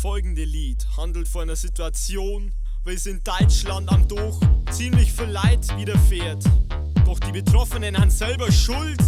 folgende Lied handelt von einer Situation, wo es in Deutschland am Doch ziemlich viel Leid widerfährt. Doch die Betroffenen haben selber Schuld.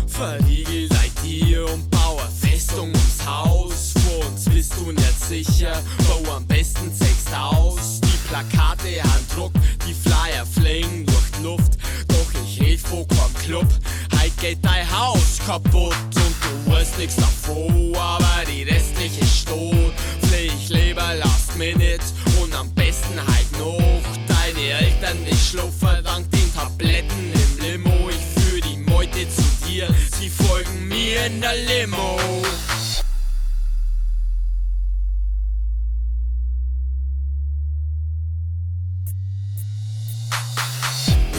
Verriegelt seid ihr und bau eine Festung ums Haus. Vor uns bist du nicht sicher, bau am besten zeigst aus. Die Plakate an Druck, die Flyer fliegen durch die Luft. Doch ich red von keinem Club, heut geht dein Haus kaputt. Und du weißt nix davon, aber die restliche Stot. Pflicht lieber last minute und am besten halt noch. Deine Eltern nicht schluffen dank den Tabletten im Limo. Ich führ die Meute zu dir, sie folgen mir in der Limo.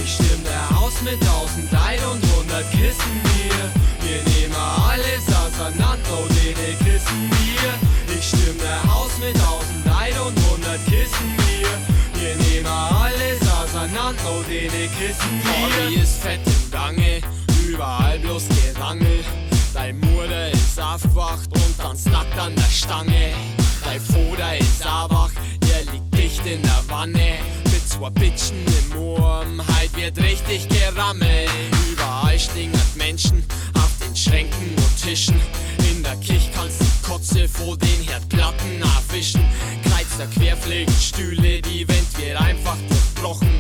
Ich stimm der Haus mit 1000 Leid und 100 Kissen mir. Wir nehmen alles auseinander und denen Kissen wir. Ich stimm der Haus mit 1000 Leid und 100 Kissen mir. Wir nehmen alles auseinander und denen Kissen wir. Party ist fett im Gange, überall bloß Gerangel. Dein Mutter ist aufgewacht und tanzt nackt an der Stange. Dein Vater ist auch wach, er liegt dicht in der Wanne. Mit zwei Bitchen im Urm, heut wird richtig gerammelt. Überall stingert Menschen, auf den Schränken und Tischen. In der Küche kannst du Kotze vor den Herdplatten aufwischen. Kreuzer Querfliegenstühle, die Wand wird einfach durchbrochen.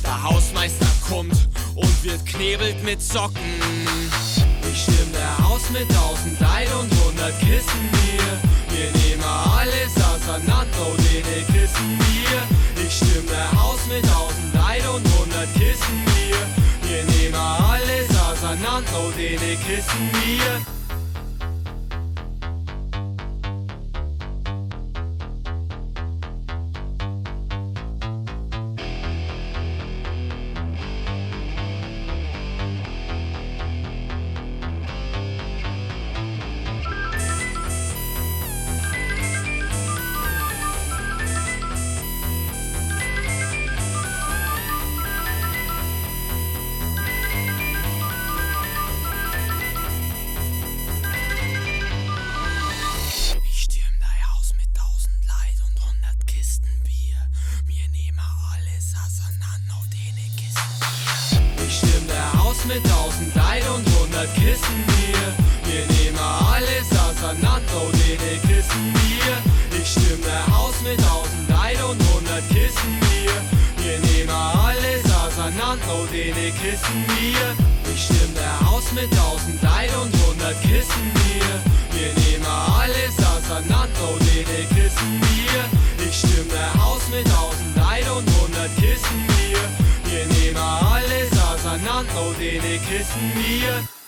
Der Hausmeister kommt und wird knebelt mit Socken. Ich stimm der Haus mit 1000 Leid und 100 Kissen mir. Wir nehmen alles auseinander und denen Kissen wir. Ich stimm der Haus mit 1000 Leid und 100 Kissen mir. Wir nehmen alles auseinander und denen Kissen wir. Mit 1000 Leid und 100 Kissen mir. Wir nehmen alles auseinander und denen Kissen wir. Ich stimm der Haus mit 1000 Leid und 100 Kissen mir. Wir nehmen alles auseinander und denen Kissen wir. Ich stimm der Haus mit 1000 Leid und 100 Kissen mir. Wir nehmen alles auseinander und denen Kissen wir. Ich stimm der Haus mit 1000 Leid und 100 Kissen mir. Wir nehmen alles auseinander und denen Kissen wir.